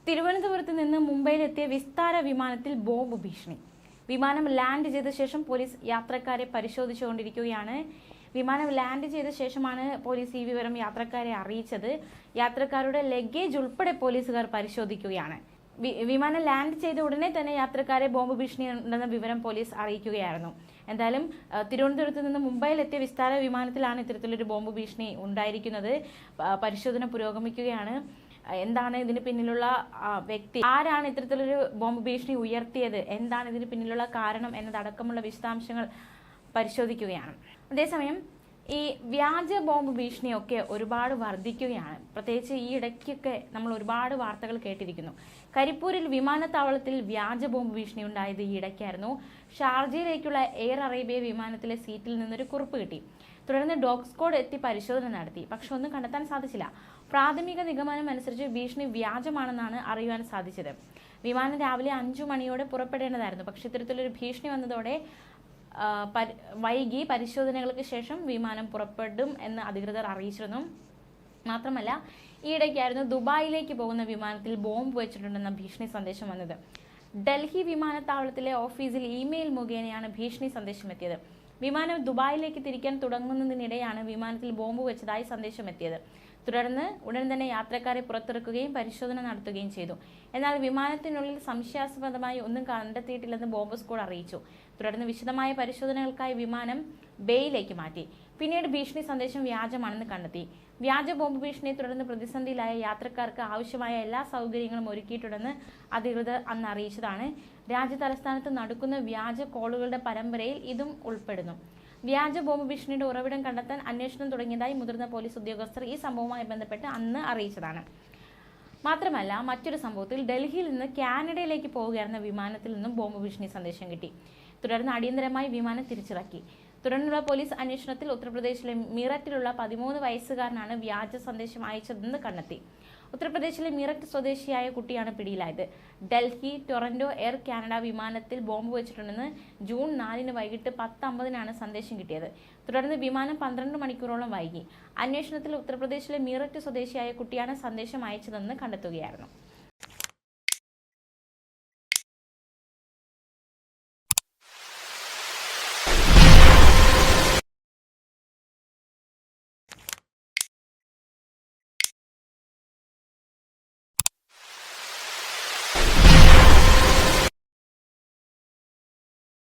തിരുവനന്തപുരത്ത് നിന്ന് മുംബൈയിലെത്തിയ വിസ്താര വിമാനത്തിൽ ബോംബ് ഭീഷണി. വിമാനം ലാൻഡ് ചെയ്ത ശേഷം പോലീസ് യാത്രക്കാരെ പരിശോധിച്ചുകൊണ്ടിരിക്കുകയാണ്. വിമാനം ലാൻഡ് ചെയ്ത ശേഷമാണ് പോലീസ് ഈ വിവരം യാത്രക്കാരെ അറിയിച്ചത്. യാത്രക്കാരുടെ ലഗേജ് ഉൾപ്പെടെ പോലീസുകാർ പരിശോധിക്കുകയാണ്. വിമാനം ലാൻഡ് ചെയ്ത ഉടനെ തന്നെ യാത്രക്കാരെ ബോംബ് ഭീഷണി ഉണ്ടെന്ന വിവരം പോലീസ് അറിയിക്കുകയായിരുന്നു. എന്തായാലും തിരുവനന്തപുരത്ത് നിന്ന് മുംബൈയിലെത്തിയ വിസ്താര വിമാനത്തിലാണ് ഇത്തരത്തിലൊരു ബോംബ് ഭീഷണി ഉണ്ടായിരിക്കുന്നത്. പരിശോധന പുരോഗമിക്കുകയാണ്. എന്താണ് ഇതിന് പിന്നിലുള്ള വ്യക്തി, ആരാണ് ഇത്തരത്തിലൊരു ബോംബ് ഭീഷണി ഉയർത്തിയത്, എന്താണ് ഇതിന് പിന്നിലുള്ള കാരണം എന്നതടക്കമുള്ള വിശദാംശങ്ങൾ പരിശോധിക്കുകയാണ്. അതേസമയം ഈ വ്യാജ ബോംബ് ഭീഷണിയൊക്കെ ഒരുപാട് വർദ്ധിക്കുകയാണ്. പ്രത്യേകിച്ച് ഈ ഇടയ്ക്കൊക്കെ നമ്മൾ ഒരുപാട് വാർത്തകൾ കേട്ടിരിക്കുന്നു. കരിപ്പൂരിൽ വിമാനത്താവളത്തിൽ വ്യാജ ബോംബ് ഭീഷണി ഉണ്ടായത് ഈ ഇടയ്ക്കായിരുന്നു. ഷാർജയിലേക്കുള്ള എയർ അറേബ്യ വിമാനത്തിലെ സീറ്റിൽ നിന്നൊരു കുറിപ്പ് കിട്ടി. തുടർന്ന് ഡോഗ് സ്ക്വാഡ് എത്തി പരിശോധന നടത്തി. പക്ഷെ ഒന്നും കണ്ടെത്താൻ സാധിച്ചില്ല. പ്രാഥമിക നിഗമനം അനുസരിച്ച് ഭീഷണി വ്യാജമാണെന്നാണ് അറിയുവാൻ സാധിച്ചത്. വിമാനം രാവിലെ 5 മണിയോടെ പുറപ്പെടേണ്ടതായിരുന്നു. പക്ഷെ ഇത്തരത്തിലൊരു ഭീഷണി വന്നതോടെ വൈകി പരിശോധനകൾക്ക് ശേഷം വിമാനം പുറപ്പെടും എന്ന് അധികൃതർ അറിയിച്ചിരുന്നു. മാത്രമല്ല, ഈയിടയ്ക്കായിരുന്നു ദുബായിലേക്ക് പോകുന്ന വിമാനത്തിൽ ബോംബ് വെച്ചിട്ടുണ്ടെന്ന ഭീഷണി സന്ദേശം വന്നത്. ഡൽഹി വിമാനത്താവളത്തിലെ ഓഫീസിൽ ഇമെയിൽ മുഖേനയാണ് ഭീഷണി സന്ദേശം എത്തിയത്. വിമാനം ദുബായിലേക്ക് തിരിക്കാൻ തുടങ്ങുന്നതിനിടെയാണ് വിമാനത്തിൽ ബോംബ് വെച്ചതായി സന്ദേശം എത്തിയത്. തുടർന്ന് ഉടൻ തന്നെ യാത്രക്കാരെ പുറത്തിറക്കുകയും പരിശോധന നടത്തുകയും ചെയ്തു. എന്നാൽ വിമാനത്തിനുള്ളിൽ സംശയാസ്പദമായി ഒന്നും കണ്ടെത്തിയിട്ടില്ലെന്ന് ബോംബ് സ്ക്വാഡ് അറിയിച്ചു. തുടർന്ന് വിശദമായ പരിശോധനകൾക്കായി വിമാനം ബേയിലേക്ക് മാറ്റി. പിന്നീട് ഭീഷണി സന്ദേശം വ്യാജമാണെന്ന് കണ്ടെത്തി. വ്യാജ ബോംബ് ഭീഷണിയെ തുടർന്ന് പ്രതിസന്ധിയിലായ യാത്രക്കാർക്ക് ആവശ്യമായ എല്ലാ സൗകര്യങ്ങളും ഒരുക്കിയിട്ടുണ്ടെന്ന് അധികൃതർ അന്ന് അറിയിച്ചതാണ്. രാജ്യ തലസ്ഥാനത്ത് നടക്കുന്ന വ്യാജ കോളുകളുടെ പരമ്പരയിൽ ഇതും ഉൾപ്പെടുന്നു. വ്യാജ ബോംബ് ഭീഷണിയുടെ ഉറവിടം കണ്ടെത്താൻ അന്വേഷണം തുടങ്ങിയതായി മുതിർന്ന പോലീസ് ഉദ്യോഗസ്ഥർ ഈ സംഭവവുമായി ബന്ധപ്പെട്ട് അന്ന് അറിയിച്ചതാണ്. മാത്രമല്ല, മറ്റൊരു സംഭവത്തിൽ ഡൽഹിയിൽ നിന്ന് കാനഡയിലേക്ക് പോവുകയായിരുന്ന വിമാനത്തിൽ നിന്നും ബോംബ് ഭീഷണി സന്ദേശം കിട്ടി. തുടർന്ന് അടിയന്തരമായി വിമാനം തിരിച്ചിറക്കി. തുടർന്നുള്ള പോലീസ് അന്വേഷണത്തിൽ ഉത്തർപ്രദേശിലെ മീററ്റിലുള്ള 13 വയസ്സുകാരനാണ് വ്യാജ സന്ദേശം അയച്ചതെന്ന് കണ്ടെത്തി. ഉത്തർപ്രദേശിലെ മീററ്റ് സ്വദേശിയായ കുട്ടിയാണ് പിടിയിലായത്. ഡൽഹി ടൊറന്റോ എയർ കാനഡ വിമാനത്തിൽ ബോംബ് വെച്ചിട്ടുണ്ടെന്ന് ജൂൺ 4 വൈകിട്ട് 10:50 സന്ദേശം കിട്ടിയത്. തുടർന്ന് വിമാനം 12 മണിക്കൂറോളം വൈകി. അന്വേഷണത്തിൽ ഉത്തർപ്രദേശിലെ മീററ്റ് സ്വദേശിയായ കുട്ടിയാണ് സന്ദേശം അയച്ചതെന്ന് കണ്ടെത്തുകയായിരുന്നു.